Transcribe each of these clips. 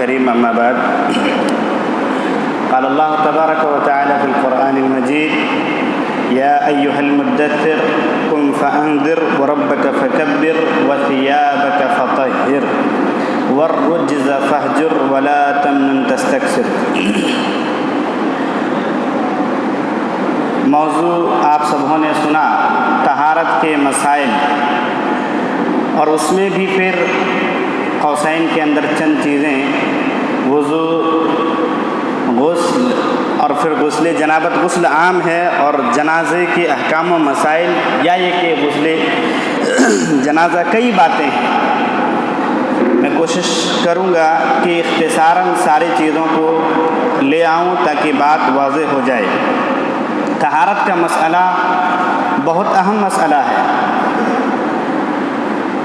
الكريم أما بعد قال الله تبارك وتعالى في القرآن المجيد يا أيها المدثر قم فأنذر وربك فكبر وثيابك فطهر والرجز فاهجر ولا تمنن تستكثر۔ موضوع آپ سبوں نے سنا طہارت کے مسائل، اور اس میں بھی پھر قوسین کے اندر چند چیزیں وضو، غسل، اور پھر غسل جنابت غسل عام ہے، اور جنازے کے احکام و مسائل یا یہ کہ غسل جنازہ کئی باتیں ہیں۔ میں کوشش کروں گا کہ اختصاراً ساری چیزوں کو لے آؤں تاکہ بات واضح ہو جائے۔ طہارت کا مسئلہ بہت اہم مسئلہ ہے۔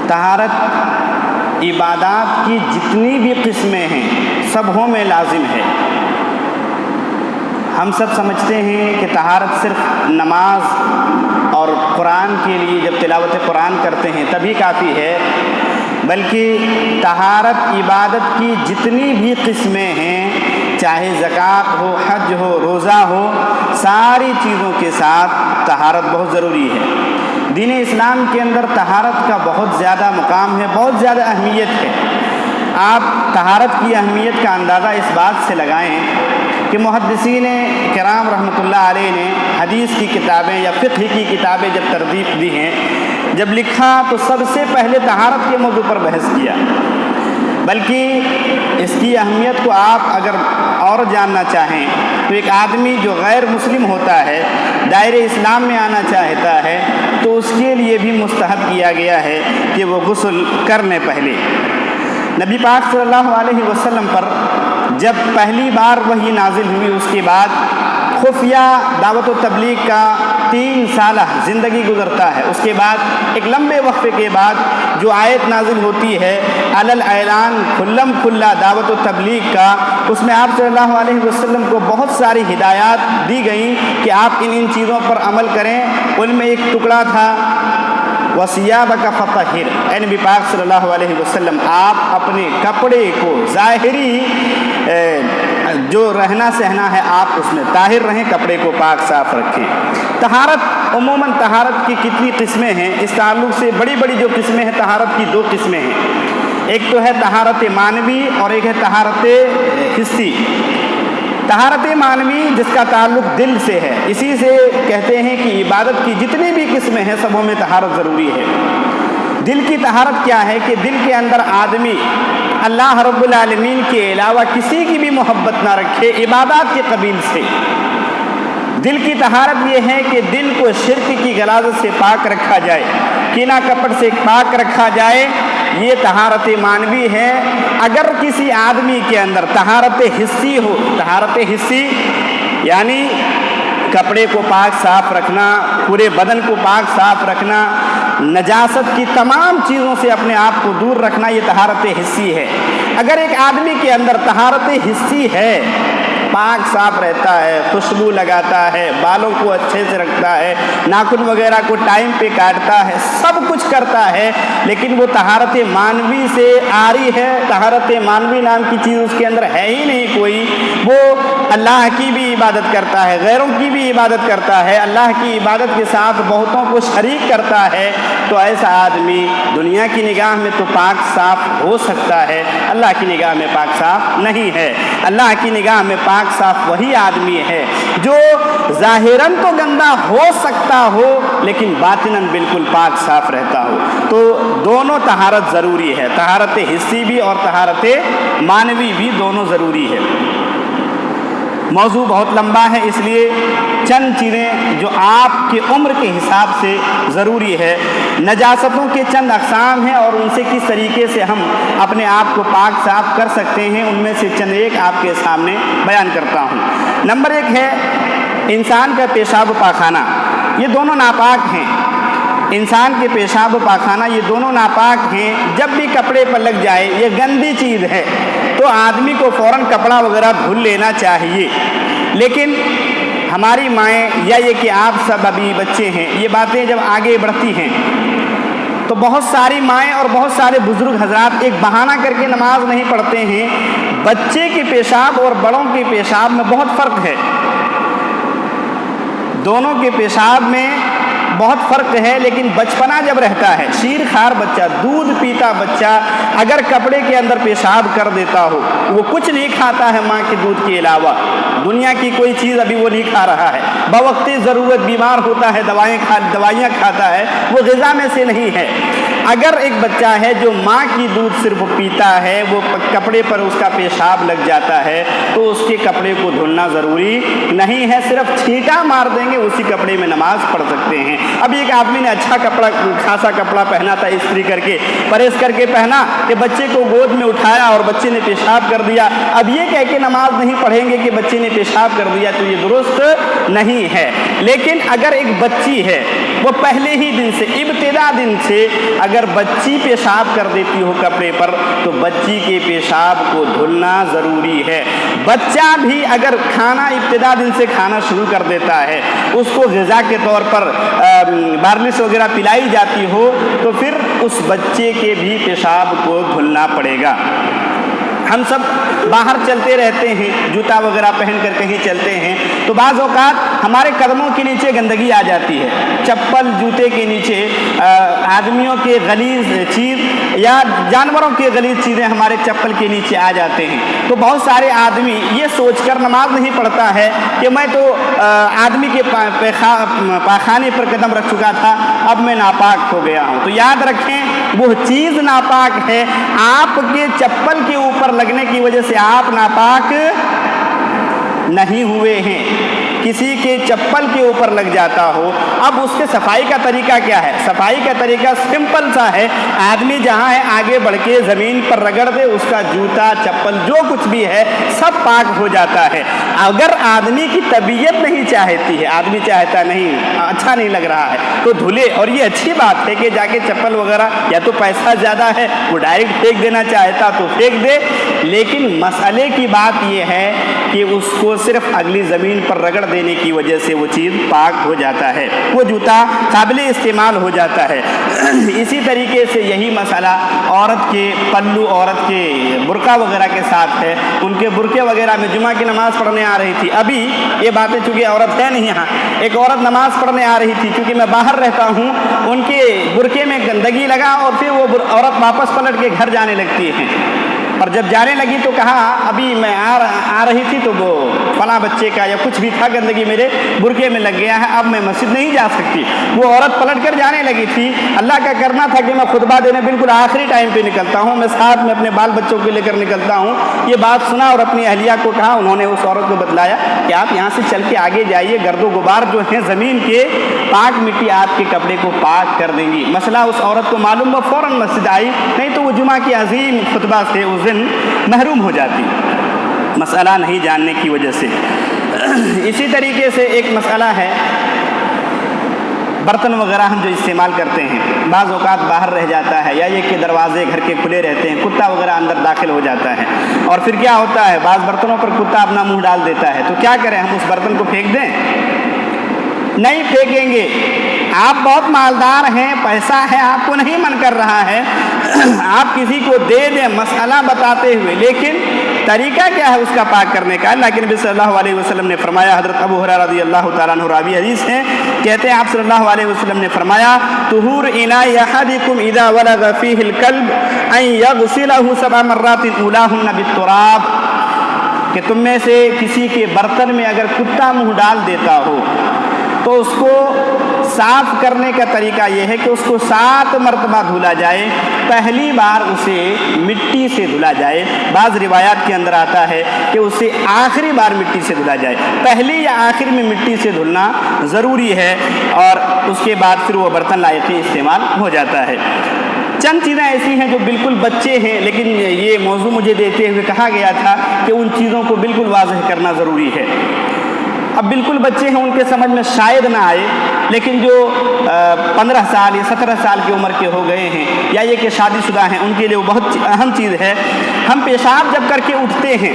طہارت عبادات کی جتنی بھی قسمیں ہیں سبوں میں لازم ہے۔ ہم سب سمجھتے ہیں کہ طہارت صرف نماز اور قرآن کے لیے جب تلاوت قرآن کرتے ہیں تبھی کافی ہے، بلکہ طہارت عبادت کی جتنی بھی قسمیں ہیں، چاہے زکوٰۃ ہو، حج ہو، روزہ ہو، ساری چیزوں کے ساتھ طہارت بہت ضروری ہے۔ دین اسلام کے اندر طہارت کا بہت زیادہ مقام ہے، بہت زیادہ اہمیت ہے۔ آپ طہارت کی اہمیت کا اندازہ اس بات سے لگائیں کہ محدثین کرام رحمۃ اللہ علیہ نے حدیث کی کتابیں یا فقہ کی کتابیں جب ترتیب دی ہیں، جب لکھا تو سب سے پہلے طہارت کے موضوع پر بحث کیا۔ بلکہ اس کی اہمیت کو آپ اگر اور جاننا چاہیں تو ایک آدمی جو غیر مسلم ہوتا ہے، دائرہ اسلام میں آنا چاہتا ہے، تو اس کے لیے بھی مستحب کیا گیا ہے کہ وہ غسل کر لیں پہلے۔ نبی پاک صلی اللہ علیہ وسلم پر جب پہلی بار وحی نازل ہوئی، اس کے بعد خفیہ دعوت و تبلیغ کا 3 سالہ زندگی گزرتا ہے۔ اس کے بعد ایک لمبے وقفے کے بعد جو آیت نازل ہوتی ہے علی الاعلان کھلم کھلا دعوت و تبلیغ کا، اس میں آپ صلی اللہ علیہ وسلم کو بہت ساری ہدایات دی گئیں کہ آپ ان چیزوں پر عمل کریں۔ ان میں ایک ٹکڑا تھا وَثِيَابَكَ فَطَهِّرْ، اے نبی پاک صلی اللہ علیہ وسلم آپ اپنے کپڑے کو ظاہری جو رہنا سہنا ہے آپ اس میں طاہر رہیں، کپڑے کو پاک صاف رکھیں۔ طہارت عموماً طہارت کی کتنی قسمیں ہیں، اس تعلق سے بڑی بڑی جو قسمیں ہیں طہارت کی 2 قسمیں ہیں۔ ایک تو ہے طہارت معنوی اور ایک ہے طہارت حسی۔ طہارت معنوی جس کا تعلق دل سے ہے، اسی سے کہتے ہیں کہ عبادت کی جتنی بھی قسمیں ہیں سبوں میں طہارت ضروری ہے۔ دل کی طہارت کیا ہے کہ دل کے اندر آدمی اللہ رب العالمین کے علاوہ کسی کی بھی محبت نہ رکھے عبادات کے قبیل سے۔ دل کی طہارت یہ ہے کہ دل کو شرک کی غلاظت سے پاک رکھا جائے، کینہ کپٹ سے پاک رکھا جائے، یہ طہارت معنوی ہے۔ اگر کسی آدمی کے اندر طہارت حسی ہو، طہارت حسی یعنی کپڑے کو پاک صاف رکھنا، پورے بدن کو پاک صاف رکھنا، نجاست کی تمام چیزوں سے اپنے آپ کو دور رکھنا، یہ طہارت حسی ہے۔ اگر ایک آدمی کے اندر طہارت حسی ہے، پاک صاف رہتا ہے، خوشبو لگاتا ہے، بالوں کو اچھے سے رکھتا ہے، ناخن وغیرہ کو ٹائم پہ کاٹتا ہے، سب کچھ کرتا ہے، لیکن وہ طہارت معنوی سے عاری ہے، طہارت معنوی نام کی چیز اس کے اندر ہے ہی نہیں کوئی، وہ اللہ کی بھی عبادت کرتا ہے، غیروں کی بھی عبادت کرتا ہے، اللہ کی عبادت کے ساتھ بہتوں کو شریک کرتا ہے، تو ایسا آدمی دنیا کی نگاہ میں تو پاک صاف ہو سکتا ہے، اللہ کی نگاہ میں پاک صاف نہیں ہے۔ اللہ کی نگاہ میں پاک صاف وہی آدمی ہے جو ظاہراً تو گندا ہو سکتا ہو لیکن باطناً بالکل پاک صاف رہتا ہو۔ تو دونوں طہارت ضروری ہے، طہارت حسی بھی اور طہارت معنوی بھی دونوں ضروری ہے۔ موضوع بہت لمبا ہے، اس لیے چند چیزیں جو آپ کی عمر کے حساب سے ضروری ہے۔ نجاستوں کے چند اقسام ہیں اور ان سے کس طریقے سے ہم اپنے آپ کو پاک صاف کر سکتے ہیں، ان میں سے چند ایک آپ کے سامنے بیان کرتا ہوں۔ نمبر 1 ہے انسان کا پیشاب و پاخانہ، یہ دونوں ناپاک ہیں۔ انسان کے پیشاب و پاخانہ یہ دونوں ناپاک ہیں۔ جب بھی کپڑے پر لگ جائے یہ گندی چیز ہے تو آدمی کو فوراً کپڑا وغیرہ دھل لینا چاہیے، لیکن ہماری مائیں یا یہ کہ آپ سب ابھی بچے ہیں، یہ باتیں جب آگے بڑھتی ہیں تو بہت ساری مائیں اور بہت سارے بزرگ حضرات ایک بہانہ کر کے نماز نہیں پڑھتے ہیں، بچے کے پیشاب اور بڑوں کے پیشاب میں بہت فرق ہے، دونوں کے پیشاب میں بہت فرق ہے، لیکن بچپنا جب رہتا ہے، شیر خوار بچہ، دودھ پیتا بچہ اگر کپڑے کے اندر پیشاب کر دیتا ہو، وہ کچھ نہیں کھاتا ہے ماں کے دودھ کے علاوہ، دنیا کی کوئی چیز ابھی وہ نہیں کھا رہا ہے، بوقتی ضرورت بیمار ہوتا ہے، دوائیاں کھاتا ہے، وہ غذا میں سے نہیں ہے۔ اگر ایک بچہ ہے جو ماں کی دودھ صرف پیتا ہے، وہ کپڑے پر اس کا پیشاب لگ جاتا ہے، تو اس کے کپڑے کو دھلنا ضروری نہیں ہے، صرف چھینٹا مار دیں گے، اسی کپڑے میں نماز پڑھ سکتے ہیں۔ اب ایک آدمی نے اچھا کپڑا، خاصا کپڑا پہنا تھا، استری کر کے پریس کر کے پہنا کہ بچے کو گود میں اٹھایا اور بچے نے پیشاب کر دیا، اب یہ کہہ کے نماز نہیں پڑھیں گے کہ بچے نے پیشاب کر دیا، تو یہ درست نہیں ہے۔ لیکن اگر ایک بچی ہے، وہ پہلے ہی دن سے، ابتدا دن سے اگر بچی پیشاب کر دیتی ہو کپڑے پر، تو بچی کے پیشاب کو دھلنا ضروری ہے۔ بچہ بھی اگر کھانا ابتدا دن سے کھانا شروع کر دیتا ہے، اس کو غذا کے طور پر بارلس وغیرہ پلائی جاتی ہو، تو پھر اس بچے کے بھی پیشاب کو دھلنا پڑے گا۔ ہم سب باہر چلتے رہتے ہیں، جوتا وغیرہ پہن کر کہیں چلتے ہیں، تو بعض اوقات ہمارے قدموں کے نیچے گندگی آ جاتی ہے، چپل جوتے کے نیچے آدمیوں کے غلیظ چیز یا جانوروں کے غلیظ چیزیں ہمارے چپل کے نیچے آ جاتے ہیں، تو بہت سارے آدمی یہ سوچ کر نماز نہیں پڑھتا ہے کہ میں تو آدمی کے پاخانے پر قدم رکھ چکا تھا، اب میں ناپاک ہو گیا ہوں۔ تو یاد رکھیں، وہ چیز ناپاک ہے، آپ کے چپل کے اوپر لگنے کی وجہ سے آپ ناپاک نہیں ہوئے ہیں۔ کسی کے چپل کے اوپر لگ جاتا ہو، اب اس کے صفائی کا طریقہ کیا ہے؟ صفائی کا طریقہ سمپل سا ہے، آدمی جہاں ہے آگے بڑھ کے زمین پر رگڑ دے، اس کا جوتا چپل جو کچھ بھی ہے سب پاک ہو جاتا ہے۔ اگر آدمی کی طبیعت نہیں چاہتی ہے، آدمی چاہتا نہیں، اچھا نہیں لگ رہا ہے، تو دھلے، اور یہ اچھی بات ہے کہ جا کے چپل وغیرہ، یا تو پیسہ زیادہ ہے وہ ڈائریکٹ پھینک دینا چاہتا تو پھینک دے، لیکن مسئلے کی بات یہ ہے کہ اس کو صرف اگلی زمین پر رگڑ دینے کی وجہ سے وہ چیز پاک ہو جاتا ہے، وہ جوتا قابل استعمال ہو جاتا ہے۔ اسی طریقے سے یہی مسئلہ عورت کے پلو، عورت کے برقع وغیرہ کے ساتھ ہے۔ ان کے برقعے وغیرہ میں جمعہ کی نماز پڑھنے آ رہی تھی، ابھی یہ باتیں چونکہ عورت ہے نہیں یہاں، ایک عورت نماز پڑھنے آ رہی تھی، چونکہ میں باہر رہتا ہوں، ان کے برقعے میں گندگی لگا اور پھر وہ عورت واپس پلٹ کے گھر جانے لگتی ہے، اور جب جانے لگی تو کہا ابھی میں آ رہی تھی تو وہ فلاں بچے کا یا کچھ بھی تھا، گندگی میرے برقعے میں لگ گیا ہے، اب میں مسجد نہیں جا سکتی۔ وہ عورت پلٹ کر جانے لگی تھی، اللہ کا کرنا تھا کہ میں خطبہ دینے بالکل آخری ٹائم پہ نکلتا ہوں، میں ساتھ میں اپنے بال بچوں کو لے کر نکلتا ہوں۔ یہ بات سنا اور اپنی اہلیہ کو کہا، انہوں نے اس عورت کو بتلایا کہ آپ یہاں سے چل کے آگے جائیے، گرد و غبار جو ہیں زمین کے، پاک مٹی آپ کے کپڑے کو پاک کر دیں گی۔ مسئلہ اس عورت کو معلوم، وہ فوراً مسجد آئی، نہیں تو وہ جمعہ کی عظیم خطبہ سے اس دن محروم ہو جاتی، مسئلہ نہیں جاننے کی وجہ سے۔ اسی طریقے سے ایک مسئلہ ہے، برتن وغیرہ ہم جو استعمال کرتے ہیں، بعض اوقات باہر رہ جاتا ہے، یا یہ کہ دروازے گھر کے کھلے رہتے ہیں، کتا وغیرہ اندر داخل ہو جاتا ہے، اور پھر کیا ہوتا ہے، بعض برتنوں پر کتا اپنا منہ ڈال دیتا ہے، تو کیا کریں، ہم اس برتن کو پھینک دیں؟ نہیں پھینکیں گے۔ آپ بہت مالدار ہیں، پیسہ ہے، آپ کو نہیں من کر رہا ہے، آپ کسی کو دے دیں مسئلہ بتاتے ہوئے، لیکن طریقہ کیا ہے اس کا پاک کرنے کا؟ اللہ کے نبی صلی اللہ علیہ وسلم نے فرمایا، حضرت ابو ہریرہ رضی اللہ تعالیٰ عنہ راوی حدیث ہیں، کہتے ہیں آپ صلی اللہ علیہ وسلم نے فرمایا، طہور اناء احدکم اذا ولغ فیہ الکلب ان یغسلہ 7 مرات اولاہن بالتراب، کہ تم میں سے کسی کے برتن میں اگر کتا منہ ڈال دیتا ہو تو اس کو صاف کرنے کا طریقہ یہ ہے کہ اس کو 7 مرتبہ دھلا جائے، پہلی بار اسے مٹی سے دھلا جائے، بعض روایات کے اندر آتا ہے کہ اسے آخری بار مٹی سے دھلا جائے، پہلی یا آخر میں مٹی سے دھلنا ضروری ہے، اور اس کے بعد پھر وہ برتن لائق استعمال ہو جاتا ہے۔ چند چیزیں ایسی ہیں جو بالکل بچے ہیں، لیکن یہ موضوع مجھے دیتے ہوئے کہا گیا تھا کہ ان چیزوں کو بالکل واضح کرنا ضروری ہے۔ اب بالکل بچے ہیں، ان کے سمجھ میں شاید نہ آئے، لیکن جو 15 سال یا 17 سال کی عمر کے ہو گئے ہیں، یا یہ کہ شادی شدہ ہیں، ان کے لیے وہ بہت اہم چیز ہے۔ ہم پیشاب جب کر کے اٹھتے ہیں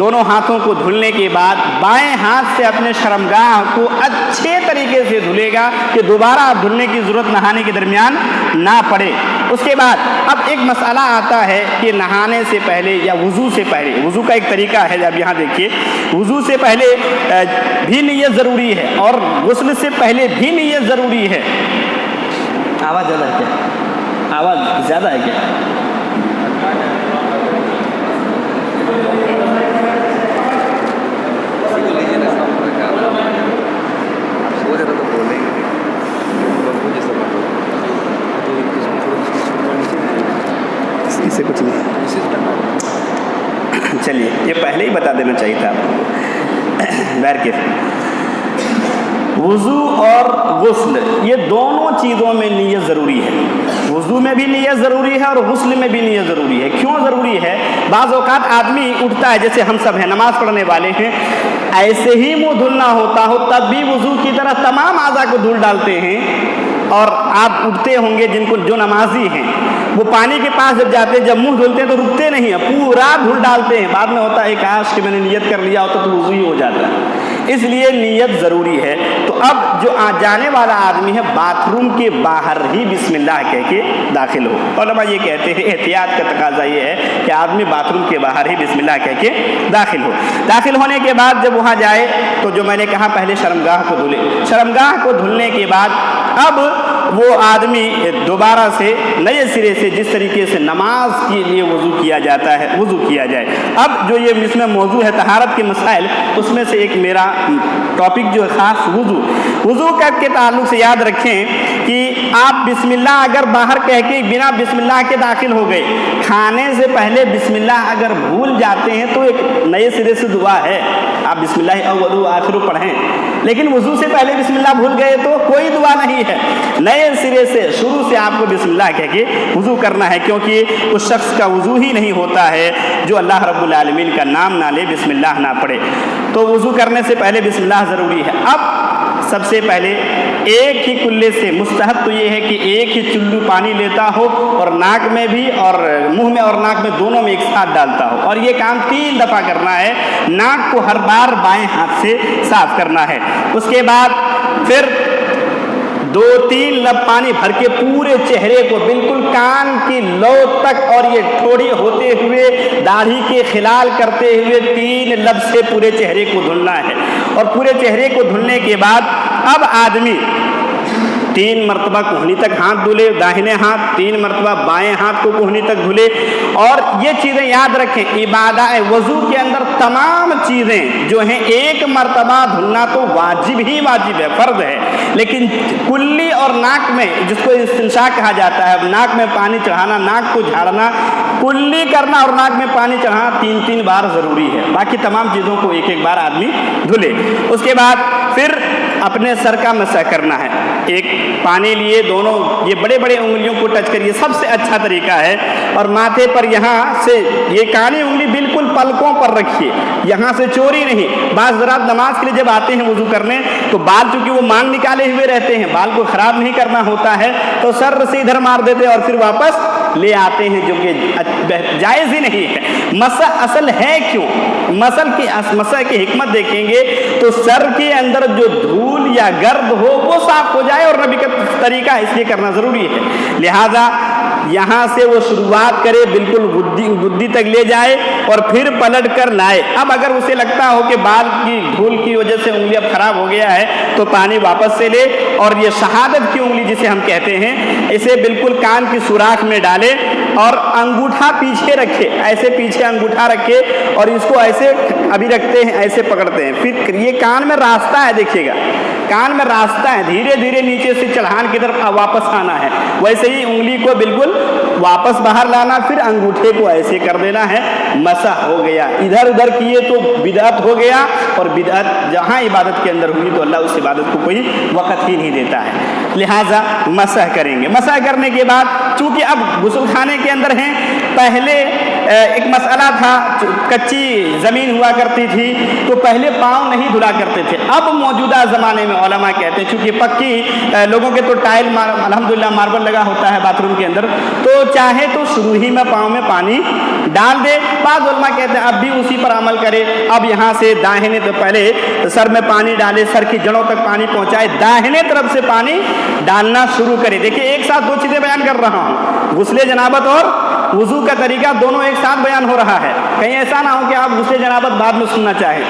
دونوں ہاتھوں کو دھلنے کے بعد بائیں ہاتھ سے اپنے شرمگاہ کو اچھے طریقے سے دھلے گا کہ دوبارہ اب دھلنے کی ضرورت نہانے کے درمیان نہ پڑے۔ اس کے بعد اب ایک مسئلہ آتا ہے کہ نہانے سے پہلے یا وضو سے پہلے، وضو کا ایک طریقہ ہے، اب یہاں دیکھیے، وضو سے پہلے بھی نیت ضروری ہے اور غسل سے پہلے بھی نیت ضروری ہے۔ آواز زیادہ ہے کیا؟ آواز زیادہ ہے کیا؟ سے کچھ نہیں، چلیے یہ پہلے ہی بتا دینا چاہیے تھا آپ کو۔ بہرکیف وضو اور غسل یہ دونوں چیزوں میں نیت ضروری ہے۔ وضو میں بھی نیت ضروری ہے اور غسل میں بھی نیت ضروری ہے۔ کیوں ضروری ہے؟ بعض اوقات آدمی اٹھتا ہے، جیسے ہم سب ہیں نماز پڑھنے والے ہیں، ایسے ہی منہ دھلنا ہوتا ہو تب بھی وضو کی طرح تمام اعضاء کو دھل ڈالتے ہیں، اور آپ اٹھتے ہوں گے جو نمازی ہیں وہ پانی کے پاس جب جاتے ہیں، جب منہ دھلتے ہیں تو رکتے نہیں ہیں، پورا دھل ڈالتے ہیں۔ بعد میں ہوتا ہے کاش کہ میں نے نیت کر لیا ہوتا تو وضو ہی ہو جاتا ہے۔ اس لیے نیت ضروری ہے۔ تو اب جو جانے والا آدمی ہے باتھ روم کے باہر ہی بسم اللہ کہہ کے داخل ہو۔ علماء یہ کہتے ہیں احتیاط کا تقاضا یہ ہے کہ آدمی باتھ روم کے باہر ہی بسم اللہ کہہ کے داخل ہو۔ داخل ہونے کے بعد جب وہاں جائے تو جو میں نے کہا پہلے شرمگاہ کو دھلے۔ شرمگاہ کو دھلنے کے بعد اب وہ آدمی دوبارہ سے نئے سرے سے جس طریقے سے نماز کے لیے وضو کیا جاتا ہے وضو کیا جائے۔ اب جو یہ اس میں موضوع ہے طہارت کے مسائل، اس میں سے ایک میرا ٹاپک جو ہے خاص وضو کے تعلق سے یاد رکھیں کہ آپ بسم اللہ اگر باہر کہہ کے بنا بسم اللہ کے داخل ہو گئے، کھانے سے پہلے بسم اللہ اگر بھول جاتے ہیں تو ایک نئے سرے سے دعا ہے، آپ بسم اللہ اول و آخر پڑھیں، لیکن وضو سے پہلے بسم اللہ بھول گئے تو کوئی دعا نہیں ہے، نئے سرے سے شروع سے آپ کو بسم اللہ کہہ کے وضو کرنا ہے، کیونکہ اس شخص کا وضو ہی نہیں ہوتا ہے جو اللہ رب العالمین کا نام نہ لے، بسم اللہ نہ پڑھے۔ تو وضو کرنے سے پہلے بسم اللہ ضروری ہے۔ اب سب سے پہلے ایک ہی کلے سے، مستحب تو یہ ہے کہ ایک ہی چلو پانی لیتا ہو اور ناک میں بھی اور منہ میں اور ناک میں دونوں میں ایک ساتھ ڈالتا ہو، اور یہ کام 3 دفعہ کرنا ہے۔ ناک کو ہر بار بائیں ہاتھ سے صاف کرنا ہے۔ اس کے بعد پھر 2-3 لب پانی بھر کے پورے چہرے کو بالکل کان کی لو تک اور یہ ٹھوڑی ہوتے ہوئے داڑھی کے خلال کرتے ہوئے 3 لب سے پورے چہرے کو دھلنا ہے، اور پورے چہرے کو دھلنے کے بعد اب آدمی 3 مرتبہ کوہنی تک ہاتھ دھلے، داہنے ہاتھ 3 مرتبہ بائیں ہاتھ کو کوہنی تک دھلے۔ اور یہ چیزیں یاد رکھیں، عبادت وضو کے اندر تمام چیزیں جو ہیں ایک مرتبہ دھلنا تو واجب ہی واجب ہے، فرض ہے، لیکن کلی اور ناک میں جس کو استنشاق کہا جاتا ہے، ناک میں پانی چڑھانا، ناک کو جھاڑنا، کلی کرنا اور ناک میں پانی چڑھانا 3 بار ضروری ہے، باقی تمام چیزوں کو ایک بار آدمی دھلے۔ اس کے بعد پھر اپنے سر کا مسح کرنا ہے، ایک پانی لیے دونوں یہ بڑے بڑے انگلیوں کو ٹچ کریے، سب سے اچھا طریقہ ہے، اور ماتھے پر یہاں سے یہ کانی انگلی بالکل پلکوں پر رکھیے، یہاں سے چوری نہیں۔ بعض حضرات نماز کے لیے جب آتے ہیں وضو کرنے تو بال چونکہ وہ مانگ نکالے ہوئے رہتے ہیں، بال کو خراب نہیں کرنا ہوتا ہے تو سر سے ادھر مار دیتے ہیں اور پھر واپس لے آتے ہیں، جو کہ جائز ہی نہیں ہے۔ مسح اصل ہے کیوں؟ مسح کی حکمت دیکھیں گے تو سر کے اندر جو دھول یا گرد ہو وہ صاف ہو جائے، اور نبی کا طریقہ اس لیے کرنا ضروری ہے۔ لہذا یہاں سے وہ شروعات کرے، بالکل گدی تک لے جائے اور پھر پلٹ کر لائے۔ اب اگر اسے لگتا ہو کہ بال کی دھول کی وجہ سے انگلی اب خراب ہو گیا ہے تو پانی واپس سے لے، اور یہ شہادت کی انگلی جسے ہم کہتے ہیں اسے بالکل کان کی سوراخ میں ڈالے اور انگوٹھا پیچھے رکھے، ایسے پیچھے انگوٹھا رکھے اور اس کو ایسے ابھی رکھتے ہیں، ایسے پکڑتے ہیں، پھر یہ کان میں راستہ ہے، دیکھیے گا کان میں راستہ ہے، دھیرے دھیرے نیچے سے چڑھان کی طرف واپس آنا ہے، ویسے ہی انگلی کو بالکل واپس باہر لانا، پھر انگوٹھے کو ایسے کر دینا ہے، مسح ہو گیا۔ ادھر ادھر کیے تو بدعت ہو گیا، اور بدعت جہاں عبادت کے اندر ہوئی تو اللہ اس عبادت کو کوئی وقت ہی نہیں دیتا ہے، لہٰذا مسح کریں گے۔ مسح کرنے کے بعد چونکہ اب غسل خانے کے اندر ہیں، پہلے ایک مسئلہ تھا، کچی زمین ہوا کرتی تھی تو پہلے پاؤں نہیں دھلا کرتے تھے. اب موجودہ زمانے میں علماء کہتے ہیں چونکہ پکی لوگوں کے تو ٹائل الحمدللہ ماربل لگا ہوتا ہے باتھ روم کے اندر، تو چاہے تو شروع ہی میں پاؤں میں پانی ڈال دے. بعض علماء کہتے ہیں اب بھی اسی پر عمل کرے. اب یہاں سے داہنے تو پہلے سر میں پانی ڈالے، سر کی جڑوں تک پانی پہنچائے، داہنے طرف سے پانی ڈالنا شروع کرے. دیکھیں ایک ساتھ دو چیزیں بیان کر رہا ہوں، غسل جنابت اور وضو کا طریقہ دونوں ایک ساتھ بیان ہو رہا ہے. کہیں ایسا نہ ہو کہ آپ غسل جنابت بعد میں سننا چاہیں.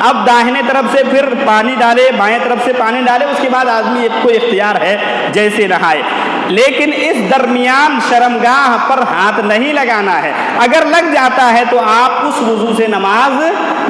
اب داہنے طرف سے پھر پانی ڈالے، بائیں طرف سے پانی ڈالے، اس کے بعد آدمی کو اختیار ہے جیسے نہائے. لیکن اس درمیان شرمگاہ پر ہاتھ نہیں لگانا ہے. اگر لگ جاتا ہے تو آپ اس وضو سے نماز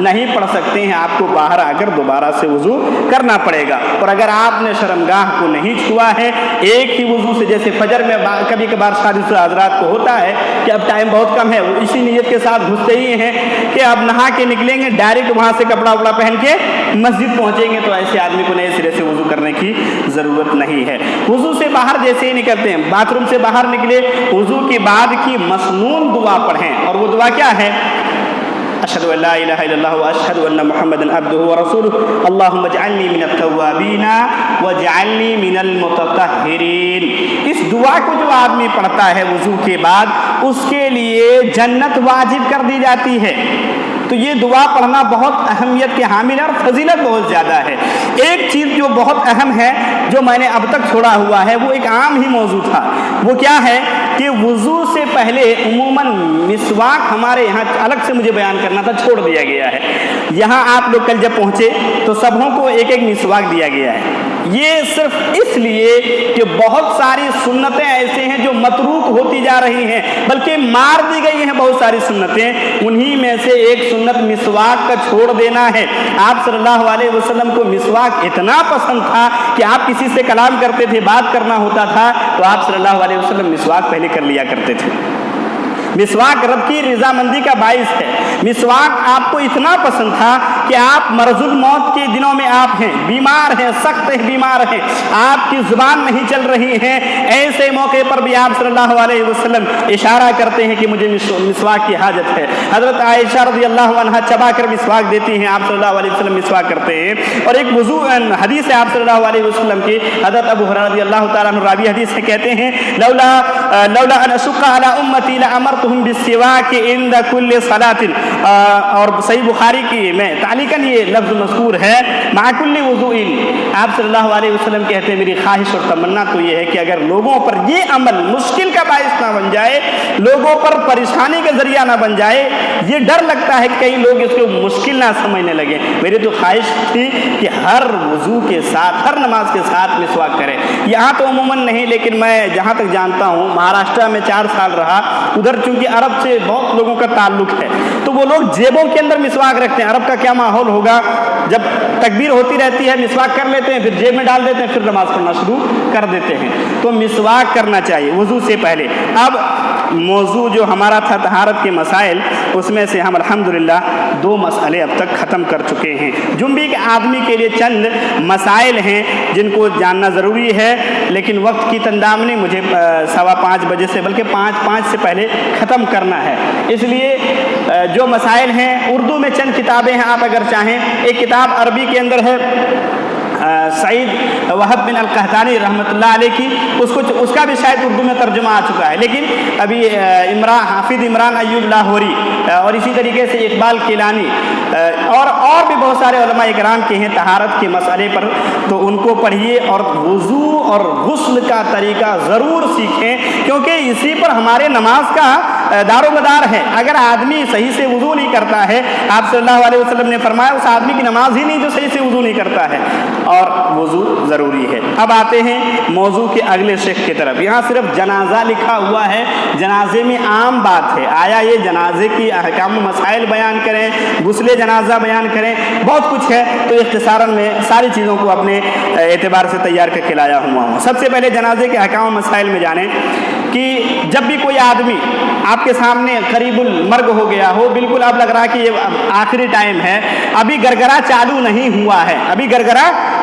نہیں پڑھ سکتے ہیں، آپ کو باہر آ کر دوبارہ سے وضو کرنا پڑے گا. اور اگر آپ نے شرمگاہ کو نہیں چھوا ہے ایک ہی وضو سے، جیسے فجر میں کبھی کبھار شادی شدہ حضرات کو ہوتا ہے کہ اب ٹائم بہت کم ہے، وہ اسی نیت کے ساتھ گھستے ہی ہیں کہ اب نہا کے نکلیں گے، ڈائریکٹ وہاں سے کپڑا وپڑا پہن کے مسجد پہنچیں گے، تو ایسے آدمی کو نئے سرے سے وضو کرنے کی ضرورت نہیں ہے. وضو سے باہر جیسے ہی نکلتے ہیں، باتھ روم سے باہر نکلے، وضو کے بعد کی مسنون دعا پڑھیں. اور وہ دعا کیا ہے؟ اشہد ان لا الہ الا اللہ واشہد ان محمدا عبدہ ورسولہ اللہم اجعلنی من التوابین واجعلنی من المتطہرین. اس دعا کو جو آدمی پڑھتا ہے وضو کے بعد، اس کے لیے جنت واجب کر دی جاتی ہے. تو یہ دعا پڑھنا بہت اہمیت کے حامل ہے اور فضیلت بہت زیادہ ہے. ایک چیز جو بہت اہم ہے جو میں نے اب تک چھوڑا ہوا ہے، وہ ایک عام ہی موضوع تھا. وہ کیا ہے کہ وضو سے پہلے عموماً مسواک ہمارے یہاں الگ سے مجھے بیان کرنا تھا، چھوڑ دیا گیا ہے. یہاں آپ لوگ کل جب پہنچے تو سبوں کو ایک ایک مسواک دیا گیا ہے. یہ صرف اس لیے کہ بہت ساری سنتیں ایسے ہیں جو متروک ہوتی جا رہی ہیں، بلکہ مار دی گئی ہیں بہت ساری سنتیں. انہی میں سے ایک سنت مسواک کا چھوڑ دینا ہے. آپ صلی اللہ علیہ وسلم کو مسواک اتنا پسند تھا کہ آپ کسی سے کلام کرتے تھے، بات کرنا ہوتا تھا تو آپ صلی اللہ علیہ وسلم مسواک پہلے کر لیا کرتے تھے. مسواک رب کی رضامندی کا باعث ہے. مسواک آپ کو اتنا پسند تھا کہ آپ مرض الموت کے دنوں میں آپ ہیں، بیمار ہیں، سخت بیمار ہیں، آپ کی زبان نہیں چل رہی ہے، ایسے موقع پر بھی آپ صلی اللہ علیہ وسلم اشارہ کرتے ہیں کہ مجھے مسواک کی حاجت ہے. حضرت عائشہ رضی اللہ عنہا چبا کر مسواک دیتی ہیں، آپ صلی اللہ علیہ وسلم مسواک کرتے ہیں. اور ایک وضو حدیث ہے آپ صلی اللہ علیہ وسلم کی، حضرت ابو ہریرہ رضی اللہ تعالیٰ عنہ راوی حدیث سے کہتے ہیں لولا ان اشق علی امتی لامرتهم بالسواک عند کل صلاۃ. اور صحیح بخاری کی میں تعلیقاً یہ لفظ مذکور ہے مع کل وضوء. آپ صلی اللہ علیہ وسلم کہتے ہیں میری خواہش اور تمنا تو یہ ہے کہ اگر لوگوں پر یہ عمل مشکل کا باعث نہ بن جائے، لوگوں پر پریشانی کا ذریعہ نہ بن جائے، یہ ڈر لگتا ہے کہ کئی لوگ اس کو مشکل نہ سمجھنے لگے، میری تو خواہش تھی کہ ہر وضو کے ساتھ، ہر نماز کے ساتھ مسواک کریں. یہاں تو عموماً نہیں، لیکن میں جہاں تک جانتا ہوں مہاراشٹر میں 4 سال رہا، ادھر چونکہ عرب سے بہت لوگوں کا تعلق ہے تو وہ لوگ جیبوں کے اندر مسواک رکھتے ہیں. عرب کا کیا ماحول ہوگا، جب تکبیر ہوتی رہتی ہے مسواک کر لیتے ہیں، پھر جیب میں ڈال دیتے ہیں، پھر نماز پڑھنا شروع کر دیتے ہیں. تو مسواک کرنا چاہیے وضو سے پہلے. اب موضوع جو ہمارا تھا طہارت کے مسائل، اس میں سے ہم الحمدللہ 2 مسئلے اب تک ختم کر چکے ہیں. جنبی کے آدمی کے لیے چند مسائل ہیں جن کو جاننا ضروری ہے، لیکن وقت کی تندامنی مجھے 5:15 بجے سے بلکہ 5:05 سے پہلے ختم کرنا ہے. اس لیے جو مسائل ہیں اردو میں چند کتابیں ہیں، آپ اگر چاہیں ایک کتاب عربی کے اندر ہے سعید وہب بن القحطانی رحمۃ اللہ علیہ کی، اس کا بھی شاید اردو میں ترجمہ آ چکا ہے، لیکن ابھی حافظ عمران ایوب لاہوری اور اسی طریقے سے اقبال کیلانی اور بھی بہت سارے علماء اکرام کے ہیں طہارت کے مسئلے پر، تو ان کو پڑھیے اور وضو اور غسل کا طریقہ ضرور سیکھیں، کیونکہ اسی پر ہمارے نماز کا دار و مدار ہے. اگر آدمی صحیح سے وضو نہیں کرتا ہے، آپ صلی اللہ علیہ وسلم نے فرمایا اس آدمی کی نماز ہی نہیں جو صحیح سے وضو نہیں کرتا ہے، اور وضو ضروری ہے. اب آتے ہیں موضوع کے اگلے شق کی طرف. یہاں صرف جنازہ لکھا ہوا ہے، جنازے میں عام بات ہے، آیا یہ جنازے کی احکام و مسائل بیان کریں، غسل جنازہ بیان کریں، بہت کچھ ہے. تو اختصاراً میں ساری چیزوں کو اپنے اعتبار سے تیار کر کے لایا ہوا ہوں. سب سے پہلے جنازے کے احکام و مسائل میں جانیں کہ جب بھی کوئی آدمی آپ کے سامنے قریب المرگ ہو گیا ہو، بالکل اب لگ رہا ہے کہ یہ آخری ٹائم ہے، ابھی گرگرا چالو نہیں ہوا ہے، ابھی گرگرا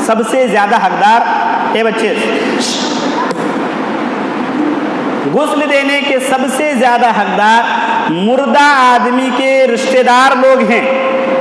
سب سے زیادہ حقدار، اے بچے، غسل دینے کے سب سے زیادہ حقدار مردہ آدمی کے رشتہ دار لوگ ہیں،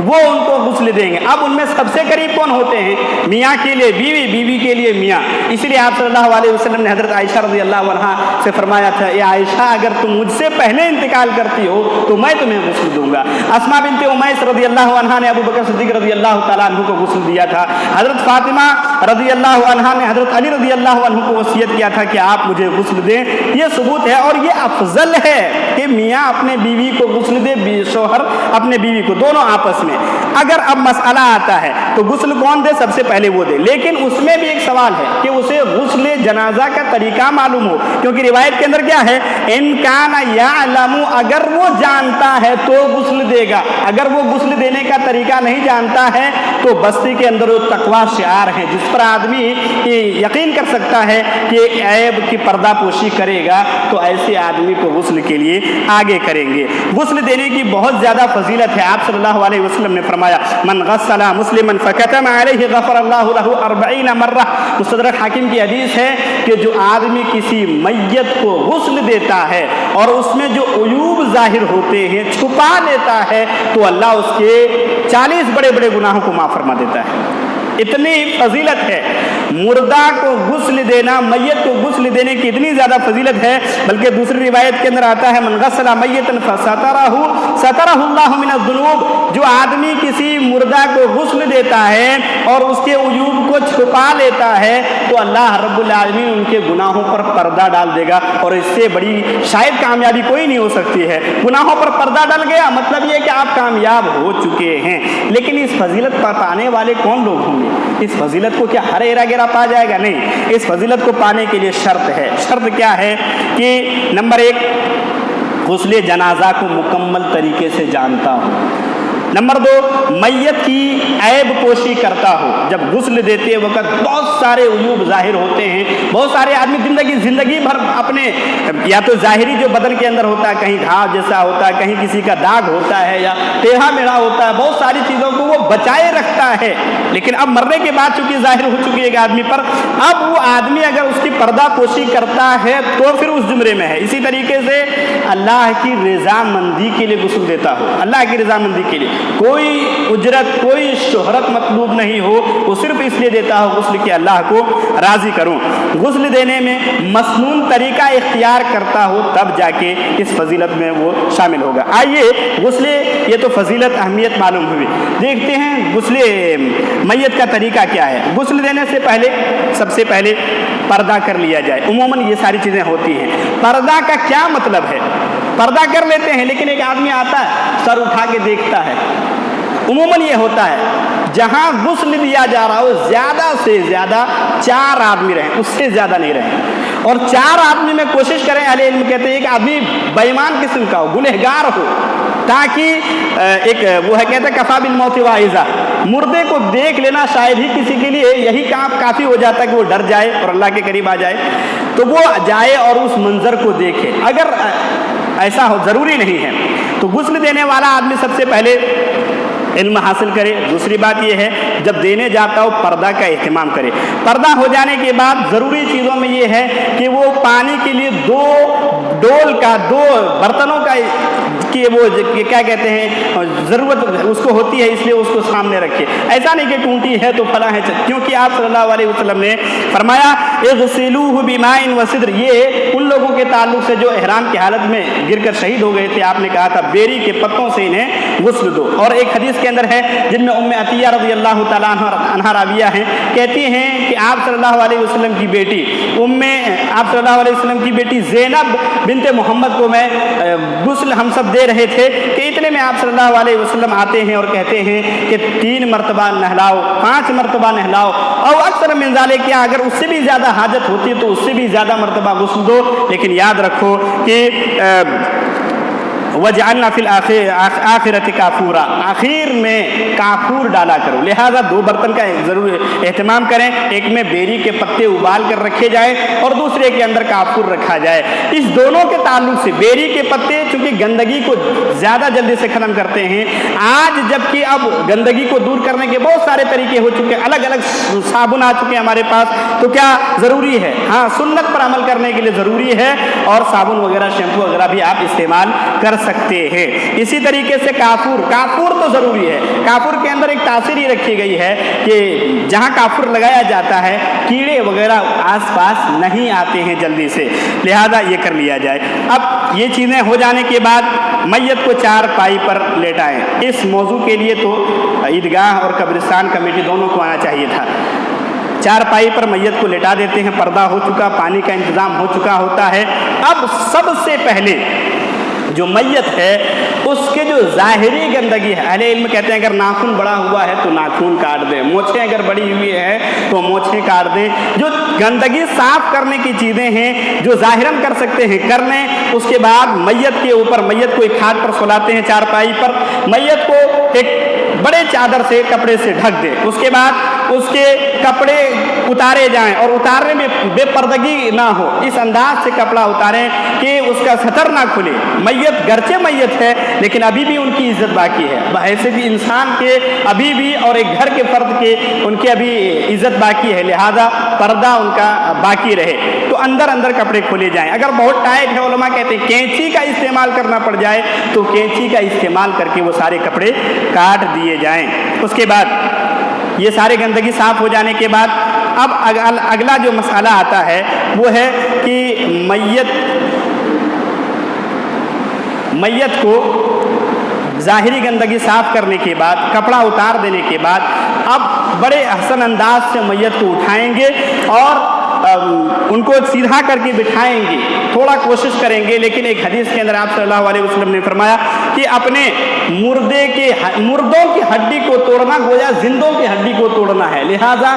وہ ان کو غسل دیں گے۔ اب ان میں سب سے قریب کون ہوتے ہیں؟ میاں کے لیے بیوی، بیوی کے لیے میاں۔ اس لیے آپ صلی اللہ علیہ وسلم نے حضرت عائشہ رضی اللہ عنہا سے فرمایا تھا، اے عائشہ اگر تم مجھ سے پہلے انتقال کرتی ہو تو میں تمہیں غسل دوں گا۔ اسماء بنت امیس رضی اللہ عنہا نے ابو بکر صدیق رضی اللہ تعالیٰ عنہ کو غسل دیا تھا۔ حضرت فاطمہ رضی اللہ عنہا نے حضرت علی رضی اللہ عنہ کو وصیت کیا تھا کہ آپ مجھے غسل دیں۔ یہ ثبوت ہے اور یہ افضل ہے کہ میاں اپنے بیوی کو غسل دے، شوہر اپنے بیوی کو، دونوں آپس میں۔ اگر اب مسئلہ آتا ہے تو غسل کون دے؟ سب سے پہلے وہ دے، لیکن اس میں بھی ایک سوال ہے کہ اسے غسل جنازہ کا طریقہ معلوم ہو، کیونکہ روایت کے اندر کیا ہے؟ ان کان یعلم، اگر وہ جانتا ہے تو غسل دے گا، اگر وہ غسل دینے کا طریقہ نہیں جانتا ہے تو بستی کے اندر وہ تقویٰ شعار ہیں جس پر آدمی یقین کر سکتا ہے کہ عیب کی پردہ پوشی کرے گا تو ایسے آدمی کو غسل کے لیے آگے کریں گے۔ غسل دینے کی بہت زیادہ فضیلت ہے۔ آپ صلی اللہ علیہ وسلم نے فرمایا، من غسل مسلما فکتم علیہ غفر اللہ لہ 40 مرہ۔ مستدرک حاکم کی حدیث ہے کہ جو آدمی کسی میت کو غسل دیتا ہے اور اس میں جو عیوب ظاہر ہوتے ہیں چھپا لیتا ہے تو اللہ اس کے 40 بڑے بڑے گناہوں کو معاف فرما دیتا ہے۔ اتنی فضیلت ہے مردہ کو غسل دینا، میت کو غسل دینے کی اتنی زیادہ فضیلت ہے، بلکہ دوسری روایت کے اندر آتا ہے، من غسل میتا سترہ اللہ من الذنوب۔ جو آدمی کسی مردہ کو غسل دیتا ہے اور اس کے عیوب کو چھپا لیتا ہے تو اللہ رب العالمین ان کے گناہوں پر پردہ ڈال دے گا، اور اس سے بڑی شاید کامیابی کوئی نہیں ہو سکتی ہے۔ گناہوں پر پردہ ڈل گیا مطلب یہ کہ آپ کامیاب ہو چکے ہیں۔ لیکن اس فضیلت پر پانے والے کون لوگ ہوں گے؟ اس فضیلت کو کیا ہر ایرا گیرا پا جائے گا؟ نہیں، اس فضیلت کو پانے کے لیے شرط ہے۔ شرط کیا ہے کہ نمبر 1، غسل جنازہ کو مکمل طریقے سے جانتا ہو۔ نمبر 2، میت کی عیب پوشی کرتا ہو۔ جب غسل دیتے وقت بہت سارے عیوب ظاہر ہوتے ہیں، بہت سارے آدمی زندگی بھر اپنے یا تو ظاہری جو بدن کے اندر ہوتا ہے، کہیں گھاؤ جیسا ہوتا ہے، کہیں کسی کا داغ ہوتا ہے یا ٹیڑھا میڑھا ہوتا ہے، بہت ساری چیزوں کو وہ بچائے رکھتا ہے، لیکن اب مرنے کے بعد چونکہ ظاہر ہو چکی ہے ایک آدمی پر، اب وہ آدمی اگر اس کی پردہ پوشی کرتا ہے تو پھر اس زمرے میں ہے۔ اسی طریقے سے اللہ کی رضامندی کے لیے غسل دیتا ہو، اللہ کی رضامندی کے لیے، کوئی اجرت کوئی شہرت مطلوب نہیں ہو، وہ صرف اس لیے دیتا ہو غسل کہ اللہ کو راضی کروں۔ غسل دینے میں مسنون طریقہ اختیار کرتا ہو تب جا کے اس فضیلت میں وہ شامل ہوگا۔ آئیے غسل، یہ تو فضیلت اہمیت معلوم ہوئی، دیکھتے ہیں غسل میت کا طریقہ کیا ہے۔ غسل دینے سے پہلے سب سے پہلے پردہ کر لیا جائے۔ عموماً یہ ساری چیزیں ہوتی ہیں۔ پردہ کا کیا مطلب ہے؟ پردہ کر لیتے ہیں لیکن ایک آدمی آتا ہے سر اٹھا کے دیکھتا ہے۔ عموماً یہ ہوتا ہے جہاں غسل دیا جا رہا ہو زیادہ سے زیادہ 4 آدمی رہیں، اس سے زیادہ نہیں رہیں، اور 4 آدمی میں کوشش کریں، اہل علم کہتے ہیں ایک آدمی بے ایمان قسم کا ہو، گنہگار ہو، تاکہ ایک وہ ہے کہتے ہیں کفا بالموت واعظہ، مردے کو دیکھ لینا شاید ہی کسی کے لیے یہی کام کافی ہو جاتا ہے کہ وہ ڈر جائے اور اللہ کے قریب آ جائے، تو وہ جائے اور اس منظر کو دیکھے۔ اگر ایسا ہو، ضروری نہیں ہے، تو غسل دینے والا آدمی سب سے پہلے علم حاصل کرے۔ دوسری بات یہ ہے جب دینے جاتا ہو پردہ کا اہتمام کرے۔ پردہ ہو جانے کے بعد ضروری چیزوں میں یہ ہے کہ وہ پانی کے لیے 2 برتنوں کا کہ وہ کیا کہتے ہیں ضرورت اس کو ہوتی ہے، اس لیے اس کو سامنے رکھے۔ ایسا نہیں کہ ٹونٹی ہے تو فلاں ہے، کیونکہ آپ صلی اللہ علیہ وسلم نے فرمایا اغسلوہ بماء وسدر، یہ ان لوگوں کے تعلق سے جو احرام کی حالت میں گر کر شہید ہو گئے تھے، آپ نے کہا تھا بیری کے پتوں سے انہیں غسل دو۔ اور ایک حدیث کے اندر ہے جن میں ام عطیہ رضی اللہ تعالیٰ عنہا راویہ ہیں، کہتی ہیں کہ آپ صلی اللہ علیہ وسلم کی بیٹی آپ صلی اللہ علیہ وسلم کی بیٹی زینب بنت محمد کو میں غسل ہم سب دے رہے تھے کہ اتنے میں آپ صلی اللہ علیہ وسلم آتے ہیں اور کہتے ہیں کہ 3 مرتبہ نہلاؤ، 5 مرتبہ نہلاؤ، اور اکثر من ذالک، کیا اگر اس سے بھی زیادہ حاجت ہوتی ہے تو اس سے بھی زیادہ مرتبہ غسل دو، لیکن یاد رکھو کہ وَجْعَلْنَا فِي الْآخِرَةِ کافورا، آخر میں کافور ڈالا کرو. لہذا 2 برتن کا ضرور اہتمام کریں، ایک میں بیری کے پتے ابال کر رکھے جائیں اور دوسرے کے اندر کافور رکھا جائے. اس دونوں کے تعلق سے بیری کے پتے چونکہ گندگی کو زیادہ جلدی سے ختم کرتے ہیں. آج جبکہ اب گندگی کو دور کرنے کے بہت سارے طریقے ہو چکے ہیں، الگ الگ صابن آ چکے ہیں ہمارے پاس، تو کیا ضروری ہے؟ ہاں، سنت پر عمل کرنے کے لیے ضروری ہے، اور صابن وغیرہ شیمپو وغیرہ بھی آپ استعمال کر سکتے ہیں. اسی طریقے سے کافور تو ضروری ہے. کافور کے اندر ایک تاثیر یہ رکھی گئی ہے کہ جہاں کافور لگایا جاتا ہے کیڑے وغیرہ آس پاس نہیں آتے ہیں جلدی سے، لہذا یہ کر لیا جائے. اب یہ چیزیں ہو جانے کے بعد میت کو 4 پائی پر لیٹائیں. اس موضوع کے لیے تو عیدگاہ اور قبرستان کمیٹی دونوں کو آنا چاہیے تھا. 4 پائی پر میت کو لٹا دیتے ہیں، پردہ ہو چکا، پانی کا انتظام ہو چکا ہوتا ہے. اب سب سے پہلے جو میت ہے اس کے جو ظاہری گندگی ہے، اہل علم کہتے ہیں اگر ناخن بڑا ہوا ہے تو ناخن کاٹ دیں، مونچھیں اگر بڑی ہوئی ہے تو مونچھیں کاٹ دیں. جو گندگی صاف کرنے کی چیزیں ہیں جو ظاہراً کر سکتے ہیں کر لیں. اس کے بعد میت کے اوپر، میت کو ایک کھاٹ پر سلاتے ہیں 4 پائی پر، میت کو ایک بڑے چادر سے کپڑے سے ڈھک دیں. اس کے بعد اس کے کپڑے اتارے جائیں اور اتارنے میں بے پردگی نہ ہو، اس انداز سے کپڑا اتاریں کہ اس کا سطر نہ کھلے. میت گرچہ میت ہے لیکن ابھی بھی ان کی عزت باقی ہے، بحیثیت انسان کے ابھی بھی، اور ایک گھر کے فرد کے ان کی ابھی عزت باقی ہے، لہذا پردہ ان کا باقی رہے. تو اندر کپڑے کھولے جائیں. اگر بہت ٹائٹ ہے، علماء کہتے ہیں کینچی کا استعمال کرنا پڑ جائے تو کینچی کا استعمال کر کے وہ سارے کپڑے کاٹ دیے جائیں. اس کے بعد یہ سارے گندگی صاف ہو جانے کے بعد اب اگلا جو مسئلہ آتا ہے وہ ہے کہ میت کو ظاہری گندگی صاف کرنے کے بعد، کپڑا اتار دینے کے بعد اب بڑے احسن انداز سے میت کو اٹھائیں گے اور ان کو سیدھا کر کے بٹھائیں گے. تھوڑا کوشش کریں گے، لیکن ایک حدیث کے اندر آپ صلی اللہ علیہ وسلم نے فرمایا کہ اپنے مردوں کی ہڈی کو توڑنا گویا زندوں کی ہڈی کو توڑنا ہے. لہذا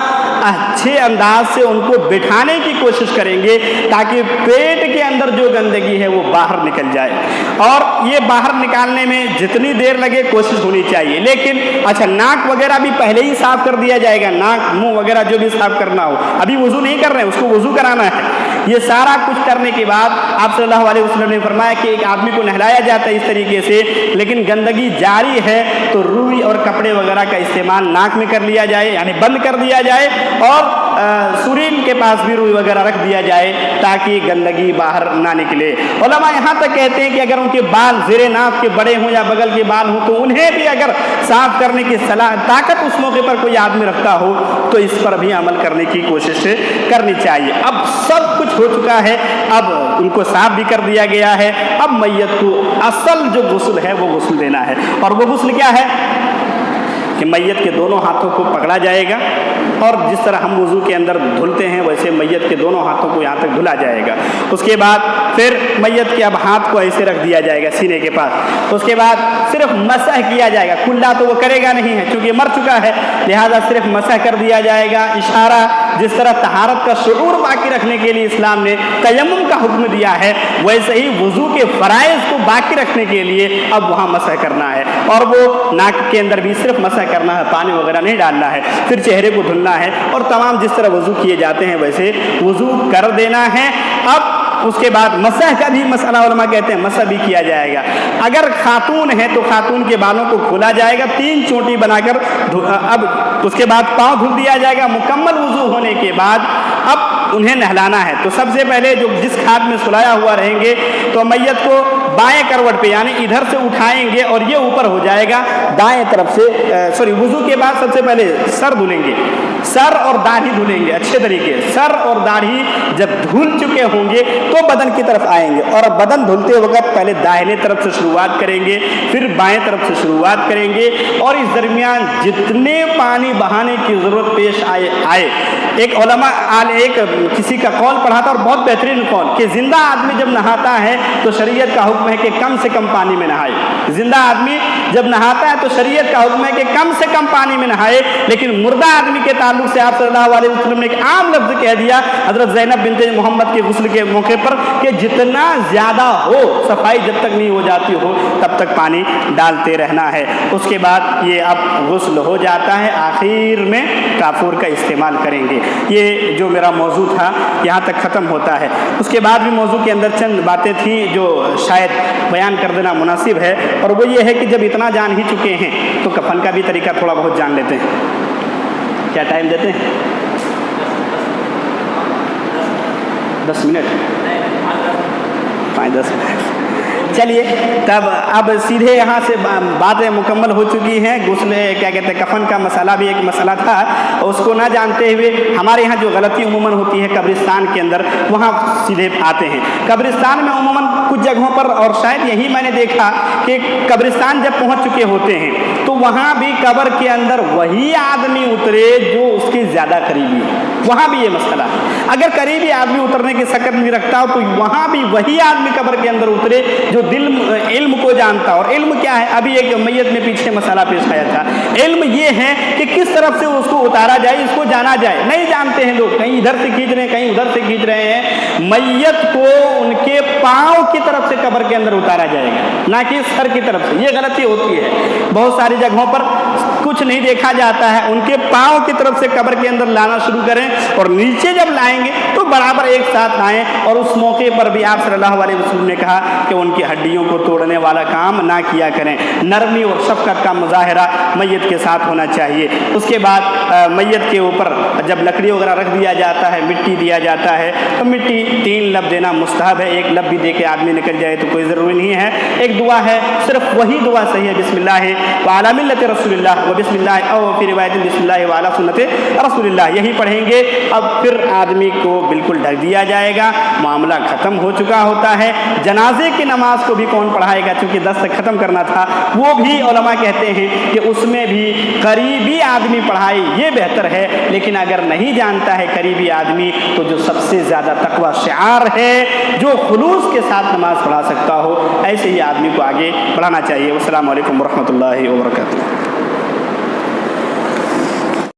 اچھے انداز سے ان کو بٹھانے کی کوشش کریں گے تاکہ پیٹ کے اندر جو گندگی ہے وہ باہر نکل جائے. اور یہ باہر نکالنے میں جتنی دیر لگے کوشش ہونی چاہیے. لیکن اچھا، ناک وغیرہ بھی پہلے ہی صاف کر دیا جائے گا، ناک منہ وغیرہ جو بھی صاف کرنا ہو. ابھی وضو نہیں کر رہے ہیں، اس کو وضو کرانا ہے. یہ سارا کچھ کرنے کے بعد آپ صلی اللہ علیہ وسلم نے فرمایا کہ ایک آدمی کو نہلایا جاتا ہے اس طریقے سے، لیکن گندگی جاری ہے تو روئی اور کپڑے وغیرہ کا استعمال ناک میں کر لیا جائے، یعنی بند کر دیا جائے، اور سورین کے پاس بھی روئی وغیرہ رکھ دیا جائے تاکہ گندگی باہر نہ نکلے. علماء یہاں تک کہتے ہیں کہ اگر ان کے بال زیر ناف کے بڑے ہوں یا بغل کے بال ہوں تو انہیں بھی اگر صاف کرنے کی طاقت اس موقع پر کوئی آدمی رکھتا ہو تو اس پر بھی عمل کرنے کی کوشش کرنی چاہیے. اب سب کچھ ہو چکا ہے، اب ان کو صاف بھی کر دیا گیا ہے. اب میت کو اصل جو غسل ہے وہ غسل دینا ہے. اور وہ غسل کیا ہے کہ میت کے دونوں ہاتھوں کو پکڑا جائے گا، اور جس طرح ہم وضو کے اندر دھلتے ہیں ویسے میت کے دونوں ہاتھوں کو یہاں تک دھلا جائے گا. اس کے بعد پھر میت کے اب ہاتھ کو ایسے رکھ دیا جائے گا سینے کے پاس. اس کے بعد صرف مسح کیا جائے گا، کلا تو وہ کرے گا نہیں ہے چونکہ مر چکا ہے، لہذا صرف مسح کر دیا جائے گا. اشارہ جس طرح طہارت کا شعور باقی رکھنے کے لیے اسلام نے تیمم کا حکم دیا ہے، ویسے ہی وضو کے فرائض کو باقی رکھنے کے لیے اب وہاں مسح کرنا ہے. اور وہ ناک کے اندر بھی صرف مسح کرنا ہے، پانی وغیرہ نہیں ڈالنا ہے. پھر چہرے کو دھلنا ہے اور تمام جس طرح وضو کیے جاتے ہیں ویسے وضو کر دینا ہے. اب اس کے بعد مسح کا بھی مسئلہ علماء کہتے ہیں مسح بھی کیا جائے گا. اگر خاتون ہے تو خاتون کے بالوں کو کھولا جائے گا 3 چوٹی بنا کر. اب اس کے بعد پاؤں دھل دیا جائے گا. مکمل وضو ہونے کے بعد اب انہیں نہلانا ہے. تو سب سے پہلے جو جس کھاٹ میں سلایا ہوا رہیں گے تو میت کو بائیں کروٹ پہ یعنی ادھر سے اٹھائیں گے اور یہ اوپر ہو جائے گا دائیں طرف سے. وضو کے بعد سب سے پہلے سر دھلیں گے، سر اور داڑھی دھلیں گے اچھے طریقے. سر اور داڑھی جب دھل چکے ہوں گے تو بدن کی طرف آئیں گے، اور بدن دھلتے وقت پہلے داہنے طرف سے شروعات کریں گے، پھر بائیں طرف سے شروعات کریں گے. اور اس درمیان جتنے پانی بہانے کی ضرورت پیش آئے. ایک علماء ایک کسی کا قول پڑھا تھا اور بہت بہترین قول کہ زندہ آدمی جب نہاتا ہے تو شریعت کا حکم ہے کہ کم سے کم پانی میں نہائے. زندہ آدمی جب نہاتا ہے تو شریعت کا حکم ہے کہ کم سے کم پانی میں نہائے، لیکن مردہ آدمی کے تعلق تعلق سے آپ صلی اللہ علیہ وسلم نے ایک عام لفظ کہہ دیا حضرت زینب بنت محمد کے غسل کے موقع پر کہ جتنا زیادہ ہو صفائی جب تک نہیں ہو جاتی ہو تب تک پانی ڈالتے رہنا ہے. اس کے بعد یہ اب غسل ہو جاتا ہے, آخر میں کافور کا استعمال کریں گے. یہ جو میرا موضوع تھا یہاں تک ختم ہوتا ہے. اس کے بعد بھی موضوع کے اندر چند باتیں تھیں جو شاید بیان کر دینا مناسب ہے, اور وہ یہ ہے کہ جب اتنا جان ہی چکے ہیں تو کفن کا بھی طریقہ تھوڑا بہت جان لیتے ہیں. کیا ٹائم دیتے ہیں؟ 10 منٹ, 5-10 منٹ. چلیے تب اب سیدھے یہاں سے باتیں مکمل ہو چکی ہیں. غسل کیا کہتے ہیں کفن کا مسئلہ بھی ایک مسئلہ تھا, اس کو نہ جانتے ہوئے ہمارے یہاں جو غلطی عموماً ہوتی ہے قبرستان کے اندر وہاں سیدھے آتے ہیں. قبرستان میں عموماً کچھ جگہوں پر, اور شاید یہی میں نے دیکھا کہ قبرستان جب پہنچ چکے ہوتے ہیں تو وہاں بھی قبر کے اندر وہی آدمی اترے جو اس کے زیادہ قریبی ہے. وہاں بھی یہ مسئلہ ہے, اگر قریبی آدمی اترنے کی سکت نہیں رکھتا ہو تو وہاں بھی وہی آدمی قبر کے اندر اترے جو علم کو جانتا. اور علم کیا ہے, ابھی ایک میت میں پیچھے مسئلہ پیش آیا تھا. علم یہ ہے کہ کس طرف سے اس کو اتارا جائے, اس کو جانا جائے. نہیں جانتے ہیں لوگ, کہیں ادھر سے کھینچ رہے ہیں کہیں ادھر سے کھینچ رہے ہیں. میت کو ان کے پاؤں کی طرف سے قبر کے اندر اتارا جائے گا, نہ کہ سر کی طرف سے. یہ غلطی ہوتی ہے بہت ساری جگہوں پر, کچھ نہیں دیکھا جاتا ہے. ان کے پاؤں کی طرف سے قبر کے اندر لانا شروع کریں, اور نیچے جب لائیں گے تو برابر ایک ساتھ لائیں. اور اس موقع پر بھی آپ صلی اللہ علیہ وسلم نے کہا کہ ان کی ہڈیوں کو توڑنے والا کام نہ کیا کریں. نرمی اور شفقت کا مظاہرہ میت کے ساتھ ہونا چاہیے. اس کے بعد میت کے اوپر جب لکڑی وغیرہ رکھ دیا جاتا ہے, مٹی دیا جاتا ہے, تو مٹی 3 لب دینا مستحب ہے. 1 لب بھی دے کے آدمی نکل جائے تو کوئی ضروری نہیں ہے. ایک دعا ہے, صرف وہی دعا صحیح ہے, بسم اللہ وعلی ملت رسول اللہ, و بسم اللہ او فی روایت بسم اللہ وعلی سنت رسول اللہ, یہی پڑھیں گے. اب پھر آدمی کو بالکل ڈھک دیا جائے گا, معاملہ ختم ہو چکا ہوتا ہے. جنازے کی نماز کو بھی کون پڑھائے گا, چونکہ 10 تک ختم کرنا تھا. وہ بھی علماء کہتے ہیں کہ اس میں بھی قریبی آدمی پڑھائے یہ بہتر ہے. لیکن اگر نہیں جانتا ہے قریبی آدمی تو جو سب سے زیادہ تقوی شعار ہے, جو خلوص کے ساتھ نماز پڑھا سکتا ہو, ایسے ہی آدمی کو آگے بڑھانا چاہیے. والسلام علیکم ورحمۃ اللہ وبرکاتہ.